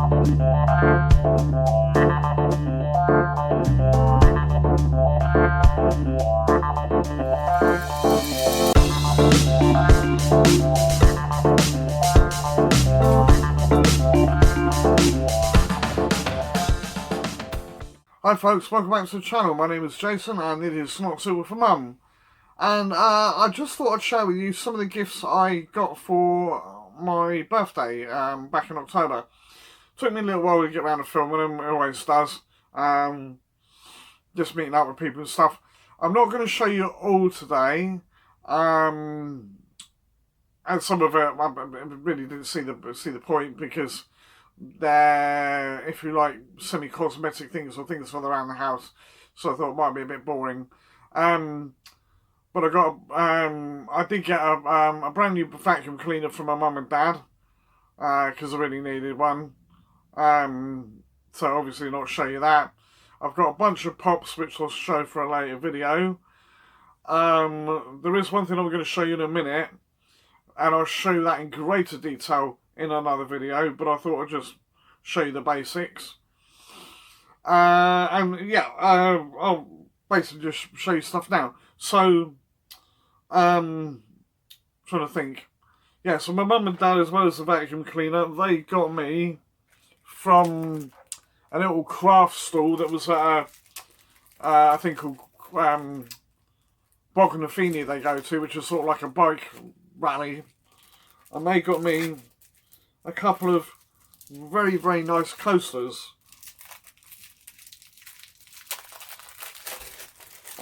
Hi folks, welcome back to the channel. My name is Jason and it is Not Suitable for Mum. And I just thought I'd share with you some of the gifts I got for my birthday back in October. Took me a little while to get around to filming them, it always does. Just meeting up with people and stuff. I'm not going to show you all today. And some of it, I really didn't see the point because they're, if you like, semi-cosmetic things or things for around the house, so I thought it might be a bit boring. But I did get a brand new vacuum cleaner from my mum and dad because I really needed one. So obviously not show you that. I've got a bunch of pops which I'll show for a later video. There is one thing I'm going to show you in a minute, and I'll show that in greater detail in another video, but I thought I'd just show you the basics. And yeah, I'll basically just show you stuff now. So, trying to think. Yeah, so my mum and dad, as well as the vacuum cleaner, they got me from a little craft stall that was at I think called Bognafini they go to, which is sort of like a bike rally. And they got me a couple of very, very nice coasters.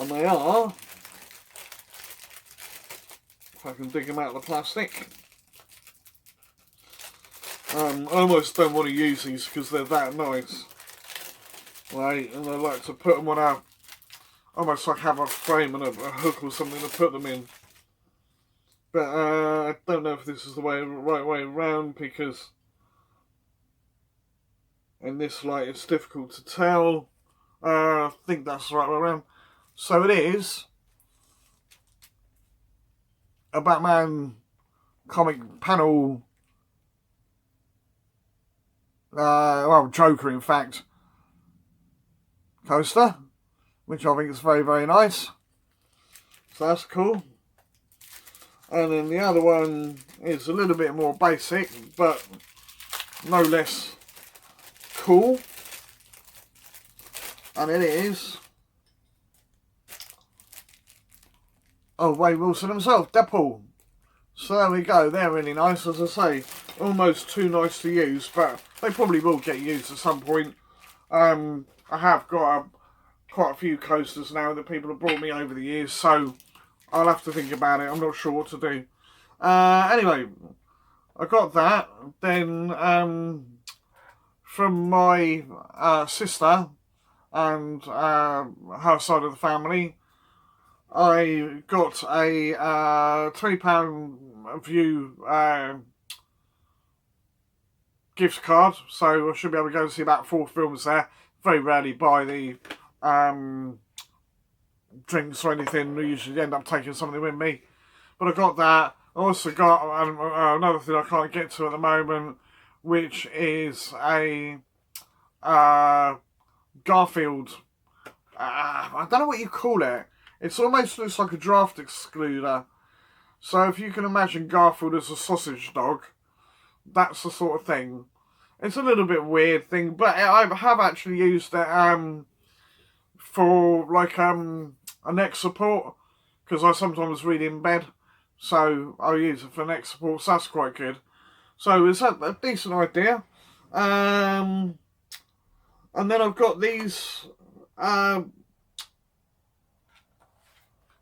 And they are, if I can dig them out of the plastic. I almost don't want to use these because they're that nice. Right, and I like to put them on a, almost like have a frame and a hook or something to put them in. But I don't know if this is the right way around, because in this light it's difficult to tell. I think that's the right way around. So it is a Batman comic panel, well, Joker in fact, coaster, which I think is very, very nice. So that's cool. And then the other one is a little bit more basic, but no less cool. And it is Wade Wilson himself, Deadpool. So there we go, they're really nice, as I say. Almost too nice to use, but they probably will get used at some point. I have got quite a few coasters now that people have brought me over the years, so I'll have to think about it. I'm not sure what to do. Anyway, I got that. Then from my sister and her side of the family, I got a £20 view gift card, so I should be able to go and see about 4 films there. Very rarely buy the drinks or anything. I usually end up taking something with me, but I got that. I also got another thing I can't get to at the moment, which is a Garfield, I don't know what you call it. It almost looks like a draft excluder. So if you can imagine Garfield as a sausage dog, that's the sort of thing. It's a little bit weird thing, but I have actually used it for like a neck support, because I sometimes read in bed, so I'll use it for neck support, so that's quite good. So it's a decent idea. And then I've got these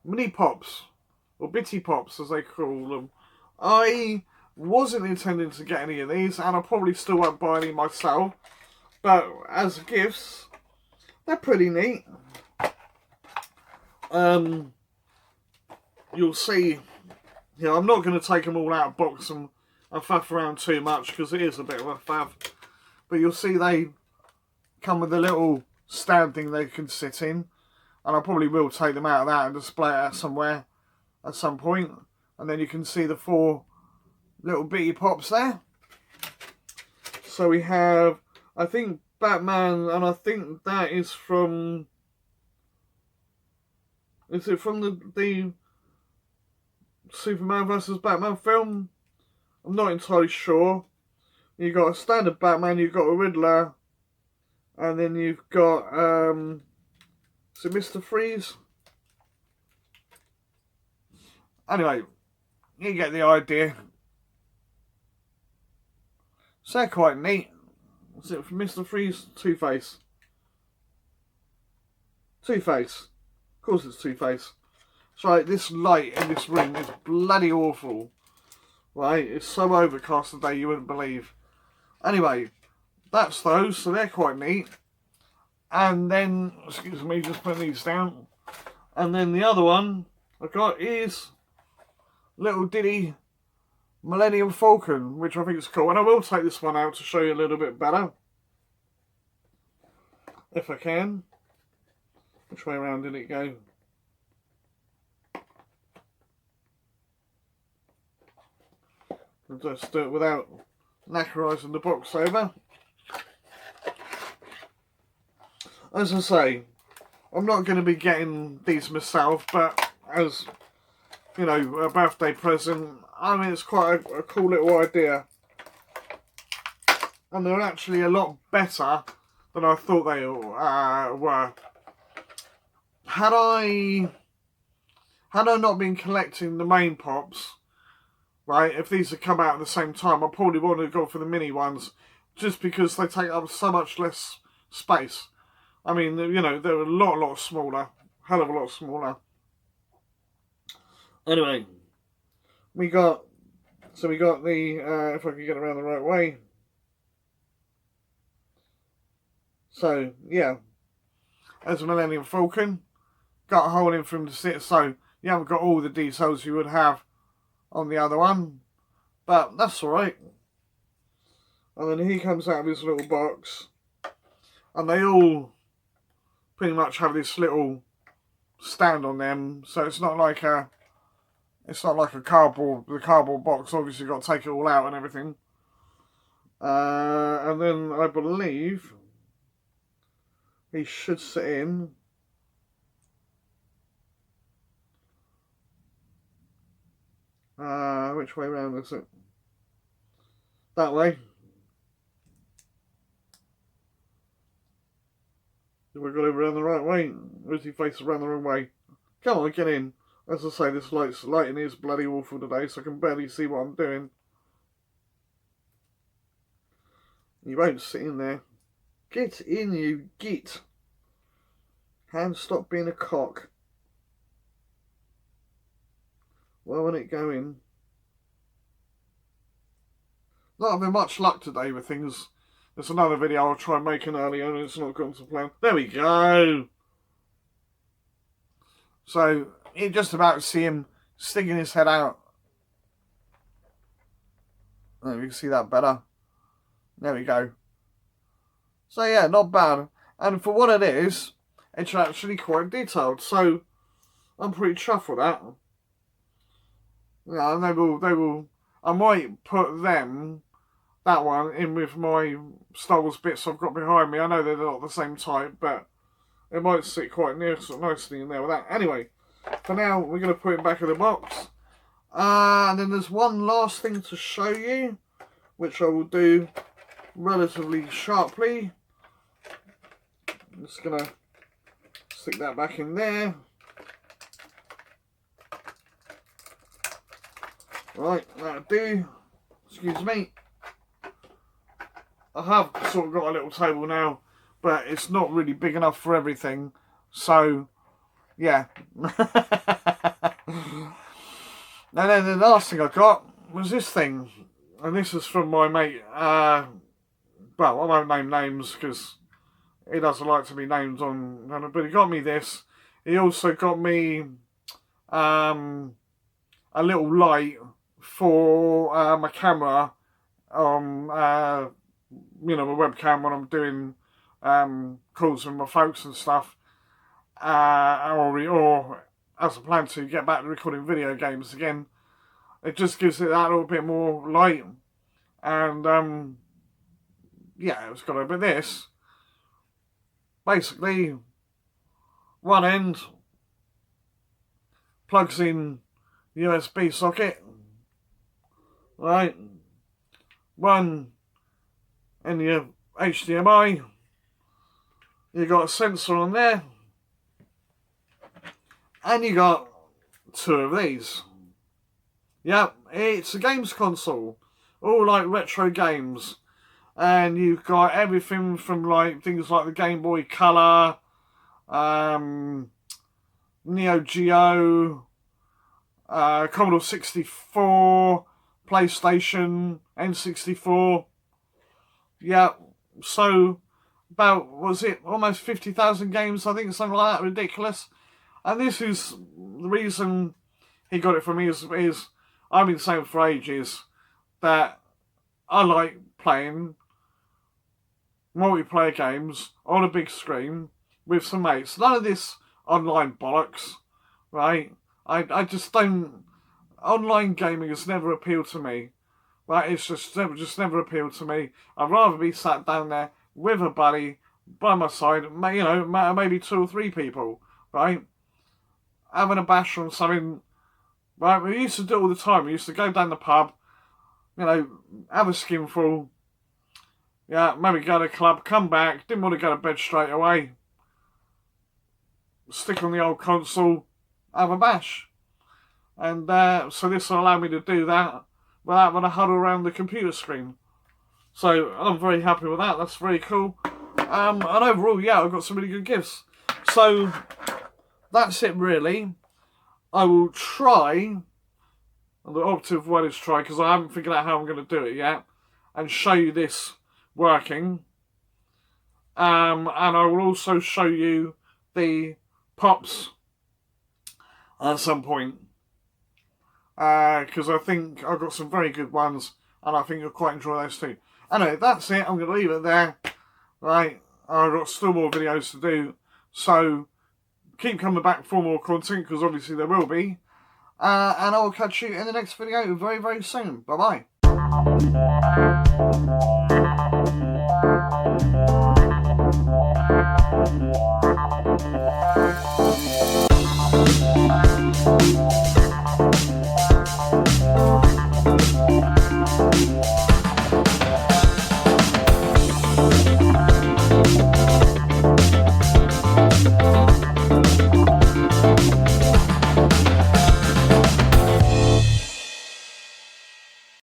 mini pops, or bitty pops as they call them. I wasn't intending to get any of these, and I probably still won't buy any myself, but as gifts, they're pretty neat. You'll see, you know, I'm not going to take them all out of box and faff around too much, because it is a bit of a faff, but you'll see they come with a little stand thing they can sit in, and I probably will take them out of that and display it out somewhere at some point. And then you can see the 4 little bitty pops there. So we have I think Batman, and I think that is from... Is it from the Superman vs. Batman film? I'm not entirely sure. You've got a standard Batman, you've got a Riddler, and then you've got, is it Mr. Freeze? Anyway, you get the idea. So they're quite neat. Is it from Mr. Freeze? Two-Face. Two-Face. Of course it's Two-Face. So this light in this room is bloody awful. Right? It's so overcast today you wouldn't believe. Anyway, that's those. So they're quite neat. And then, excuse me, just putting these down. And then the other one I got is little Diddy Millennium Falcon, which I think is cool. And I will take this one out to show you a little bit better. If I can. Which way around did it go? I'll just do it without knackerising the box over. As I say, I'm not going to be getting these myself, but as, you know, a birthday present, I mean, it's quite a cool little idea. And they're actually a lot better than I thought they were. Had I not been collecting the main pops, right, if these had come out at the same time, I probably would have gone for the mini ones, just because they take up so much less space. I mean, you know, they're a lot smaller. Hell of a lot smaller. Anyway, we got the, if I can get around the right way. So, yeah. There's a Millennium Falcon. Got a hole in for him to sit, so you haven't got all the details you would have on the other one. But that's alright. And then he comes out of his little box. And they all pretty much have this little stand on them, so it's not like a cardboard. The cardboard box obviously got to take it all out and everything. And then I believe he should sit in. Which way around is it? That way. Have we got him around the right way? Or is he facing around the wrong way? Come on, get in. As I say, this lighting is bloody awful today, so I can barely see what I'm doing. You won't sit in there. Get in, you git. Hand, stop being a cock. Where won't it go in? Not having much luck today with things. There's another video I'll try making earlier and it's not gone to plan. There we go! So, you just about see him sticking his head out. There, you can see that better. There we go. So yeah, not bad. And for what it is, it's actually quite detailed. So, I'm pretty chuffed with that. Yeah, and they will. I might put that one in with my Star Wars bits I've got behind me. I know they're not the same type, but it might sit quite nicely in there with that. Anyway, for now, we're going to put it back in the box. And then there's one last thing to show you, which I will do relatively sharply. I'm just going to stick that back in there. Right, that'll do. Excuse me. I have sort of got a little table now, but it's not really big enough for everything. So, yeah. And then the last thing I got was this thing. And this is from my mate. Well, I won't name names because he doesn't like to be named on. But he got me this. He also got me a little light for my camera. You know, my webcam when I'm doing calls with my folks and stuff. Or as I plan to get back to recording video games again. It just gives it that little bit more light. And yeah, it's got to be this. Basically, one end plugs in USB socket, right? One in your HDMI. You got a sensor on there, and you got two of these. Yep, it's a games console, all like retro games, and you've got everything from like things like the Game Boy Color, Neo Geo, Commodore 64, PlayStation, N64. Yeah, so about, was it almost 50,000 games, I think, something like that, ridiculous. And this is the reason he got it from me is I've been saying for ages that I like playing multiplayer games on a big screen with some mates. None of this online bollocks, right? I just don't... Online gaming has never appealed to me. Right? It's just never appealed to me. I'd rather be sat down there with a buddy by my side, you know, maybe 2 or 3 people, right? Having a bash on something. Right, we used to do it all the time. We used to go down the pub, you know, have a skinful, yeah, maybe go to a club, come back, didn't want to go to bed straight away, stick on the old console, have a bash. And so this will allow me to do that without having to huddle around the computer screen. So I'm very happy with that. That's very cool. And overall, yeah, I've got some really good gifts. So that's it really. I will try, and the operative word is try, because I haven't figured out how I'm going to do it yet, and show you this working. And I will also show you the pops at some point. Because I think I've got some very good ones, and I think you'll quite enjoy those too. Anyway, that's it. I'm going to leave it there. Right, I've got still more videos to do, so keep coming back for more content, because obviously there will be. And I will catch you in the next video very, very soon. Bye-bye.